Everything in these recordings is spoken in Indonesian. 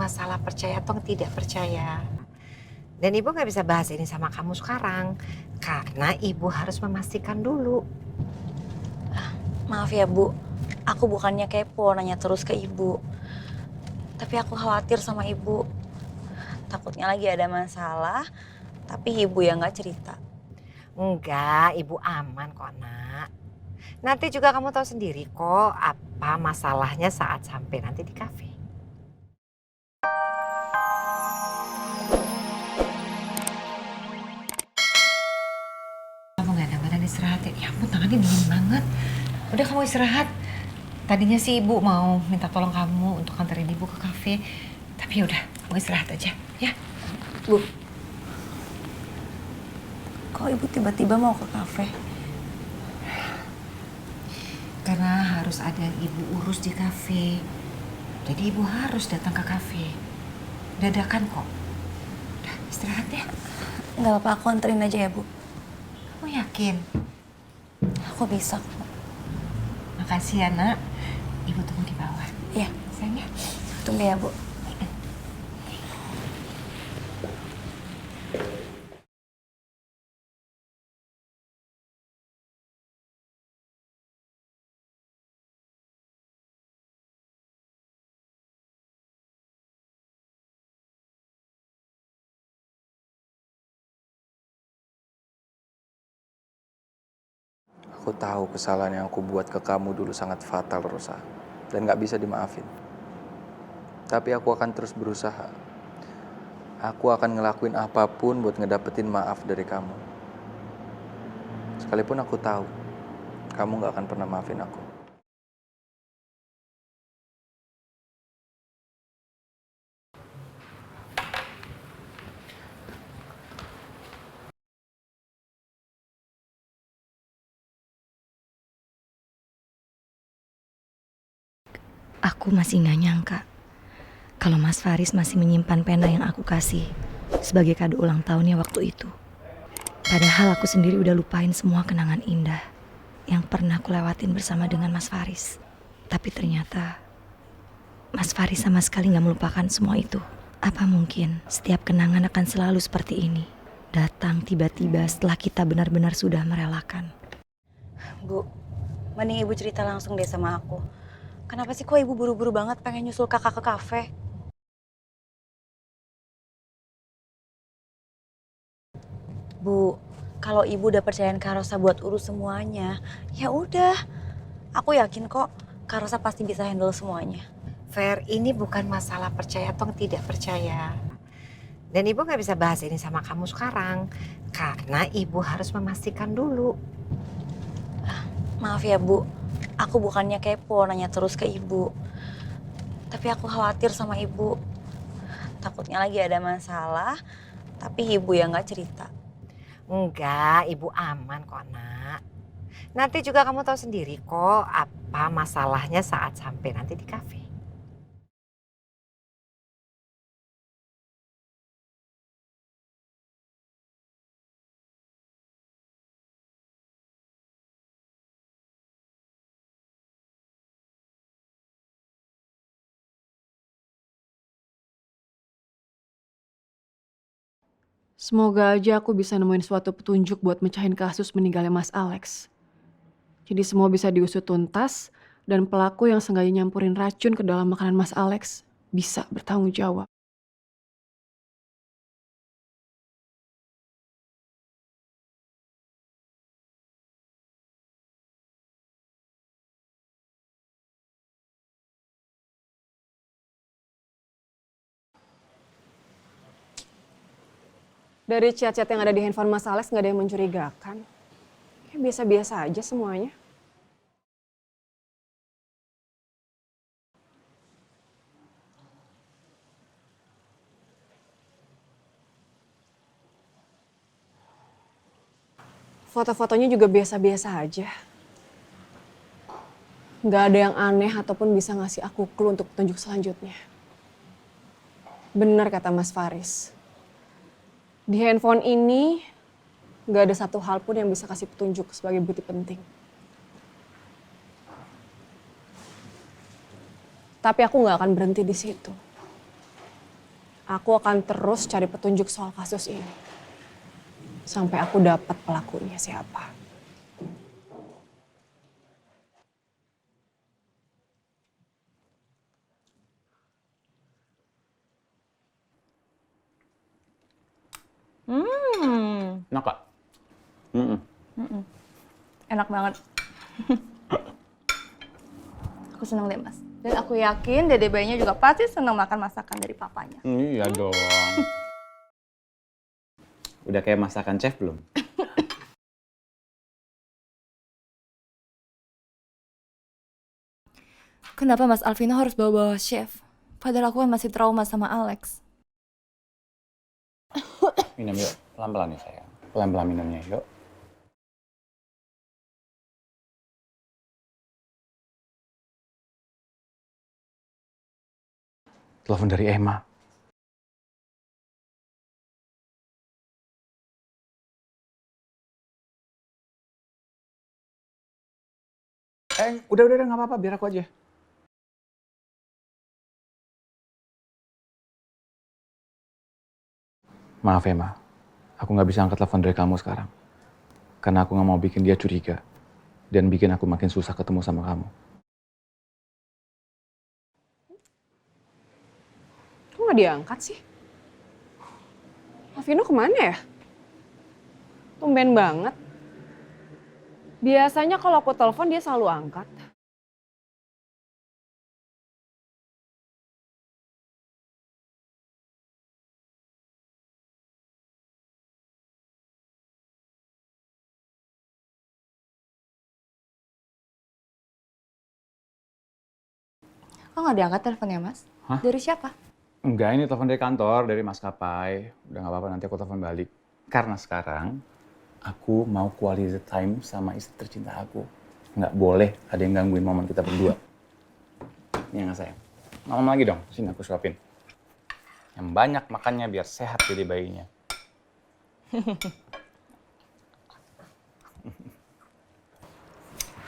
masalah percaya atau tidak percaya. Dan ibu nggak bisa bahas ini sama kamu sekarang. Karena ibu harus memastikan dulu. Maaf ya Bu, aku bukannya kepo nanya terus ke Ibu. Tapi aku khawatir sama Ibu. Takutnya lagi ada masalah, tapi Ibu yang gak cerita. Enggak, ibu aman kok nak. Nanti juga kamu tahu sendiri kok apa masalahnya saat sampai nanti di kafe. Kamu gak ada badan istirahat ya? Ya ampun tangannya dingin banget. Udah kamu istirahat. Tadinya sih ibu mau minta tolong kamu untuk anterin ibu ke kafe. Tapi udah, mau istirahat aja ya. Bu, kok Ibu tiba-tiba mau ke kafe? Karena harus ada yang ibu urus di kafe. Jadi ibu harus datang ke kafe. Dadakan kok. Udah istirahat ya. Gak apa-apa, aku anterin aja ya Bu. Kamu yakin? Aku bisa kok. Makasih ya nak. Ibu tunggu di bawah. Iya, Sayang ya. tunggu ya Bu. Aku tahu kesalahan yang aku buat ke kamu dulu sangat fatal, Rosa. Dan gak bisa dimaafin. Tapi aku akan terus berusaha. Aku akan ngelakuin apapun buat ngedapetin maaf dari kamu. Sekalipun aku tahu, kamu gak akan pernah maafin aku. Aku masih gak nyangka kalau Mas Faris masih menyimpan pena yang aku kasih sebagai kado ulang tahunnya waktu itu. Padahal aku sendiri udah lupain semua kenangan indah yang pernah aku lewatin bersama dengan Mas Faris. Tapi ternyata Mas Faris sama sekali gak melupakan semua itu. Apa mungkin setiap kenangan akan selalu seperti ini? Datang tiba-tiba setelah kita benar-benar sudah merelakan. Bu, mending Ibu cerita langsung deh sama aku. Kenapa sih kok Ibu buru-buru banget pengen nyusul kakak ke kafe? Bu, kalau Ibu udah percayain Kak Rosa buat urus semuanya, ya udah. Aku yakin kok Kak Rosa pasti bisa handle semuanya. Fer, ini bukan masalah percaya atau tidak percaya. Dan ibu nggak bisa bahas ini sama kamu sekarang. Karena ibu harus memastikan dulu. Maaf ya Bu, aku bukannya kepo nanya terus ke Ibu. Tapi aku khawatir sama Ibu. Takutnya lagi ada masalah, tapi Ibu yang gak cerita. Enggak, ibu aman kok nak. Nanti juga kamu tahu sendiri kok apa masalahnya saat sampai nanti di kafe. Semoga aja aku bisa nemuin suatu petunjuk buat mecahin kasus meninggalnya Mas Alex. Jadi semua bisa diusut tuntas dan pelaku yang sengaja nyampurin racun ke dalam makanan Mas Alex bisa bertanggung jawab. Dari chat-chat yang ada di handphone Mas Alex nggak ada yang mencurigakan. Kayak biasa-biasa aja semuanya. Foto-fotonya juga biasa-biasa aja. Nggak ada yang aneh ataupun bisa ngasih aku clue untuk petunjuk selanjutnya. Benar kata Mas Faris. Di handphone ini nggak ada satu hal pun yang bisa kasih petunjuk sebagai bukti penting. Tapi aku nggak akan berhenti di situ. Aku akan terus cari petunjuk soal kasus ini. Sampai aku dapat pelakunya siapa. Enak kak? Mm-mm. Enak banget. Aku senang deh mas. Dan aku yakin dede bayinya juga pasti senang makan masakan dari papanya. Iya dong. Udah kayak masakan chef belum? Kenapa mas Alvino harus bawa-bawa chef? Padahal aku kan masih trauma sama Alex. Minum yuk, pelan-pelan nih sayang. Pelan-pelan minumnya yuk. Telepon dari Emma. Udah nggak apa-apa, biar aku aja. Maaf Emma, aku nggak bisa angkat telepon dari kamu sekarang. Karena aku nggak mau bikin dia curiga. Dan bikin aku makin susah ketemu sama kamu. Kok nggak diangkat sih? Alvino kemana ya? Tumben banget. Biasanya kalau aku telepon dia selalu angkat. Kok nggak diangkat teleponnya mas? Hah? Dari siapa? Enggak, ini telepon dari kantor, dari maskapai. Udah nggak apa-apa, nanti aku telepon balik. Karena sekarang, aku mau quality time sama istri tercinta aku. Nggak boleh ada yang gangguin momen kita berdua. Ini nggak sayang. Ngomong lagi dong, sini aku suapin. Yang banyak makannya biar sehat jadi bayinya.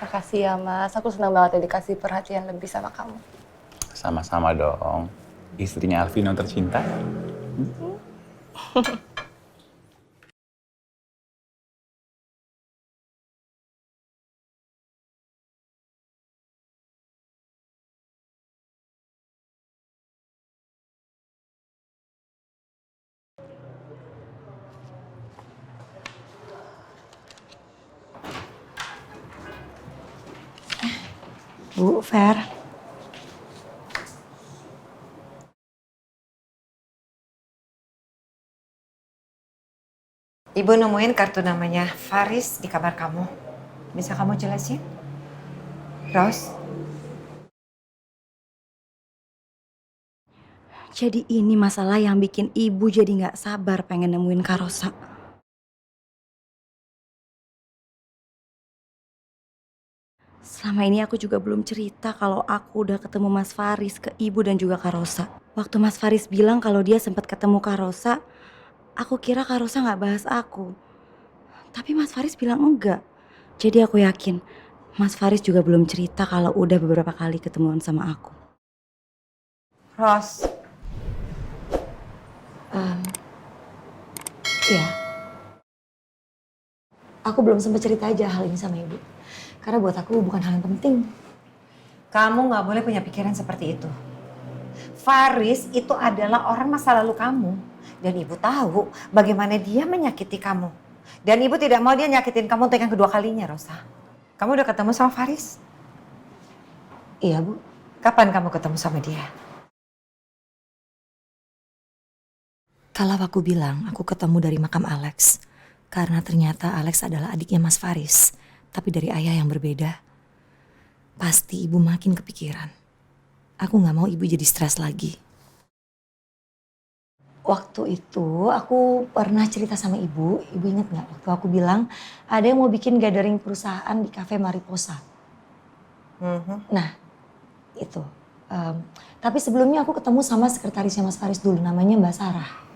Makasih ya mas, aku senang banget ya dikasih perhatian lebih sama kamu. Sama-sama dong. Istrinya Alvino tercinta. Bu, Fer. Ibu nemuin kartu namanya Faris di kamar kamu. Bisa kamu jelasin? Ros? Jadi ini masalah yang bikin ibu jadi nggak sabar pengen nemuin Kak Rosa. Selama ini aku juga belum cerita kalau aku udah ketemu Mas Faris ke ibu dan juga Kak Rosa. Waktu Mas Faris bilang kalau dia sempat ketemu Kak Rosa, aku kira Kak Rosa nggak bahas aku. Tapi Mas Faris bilang enggak. Jadi aku yakin Mas Faris juga belum cerita kalau udah beberapa kali ketemuan sama aku. Ros? Iya. Aku belum sempat cerita aja hal ini sama ibu. Karena buat aku bukan hal yang penting. Kamu nggak boleh punya pikiran seperti itu. Faris itu adalah orang masa lalu kamu. Dan ibu tahu bagaimana dia menyakiti kamu. Dan ibu tidak mau dia nyakitin kamu untuk yang kedua kalinya, Rosa. Kamu udah ketemu sama Faris? Iya, Bu. Kapan kamu ketemu sama dia? Kalau aku bilang aku ketemu dari makam Alex. Karena ternyata Alex adalah adiknya Mas Faris. Tapi dari ayah yang berbeda. Pasti ibu makin kepikiran. Aku gak mau ibu jadi stres lagi. Waktu itu aku pernah cerita sama ibu. Ibu inget gak waktu aku bilang ada yang mau bikin gathering perusahaan di Cafe Mariposa. Nah itu. Tapi sebelumnya aku ketemu sama sekretarisnya Mas Faris dulu. Namanya Mbak Sarah.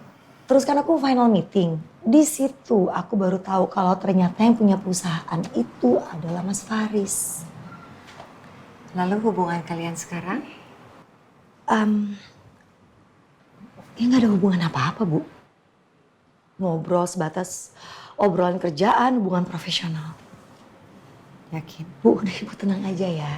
Terus kan aku final meeting. Di situ aku baru tahu kalau ternyata yang punya perusahaan itu adalah Mas Faris. Lalu hubungan kalian sekarang? Ya nggak ada hubungan apa-apa, Bu. Ngobrol sebatas obrolan kerjaan, hubungan profesional. Yakin? Bu, udah Ibu tenang aja ya.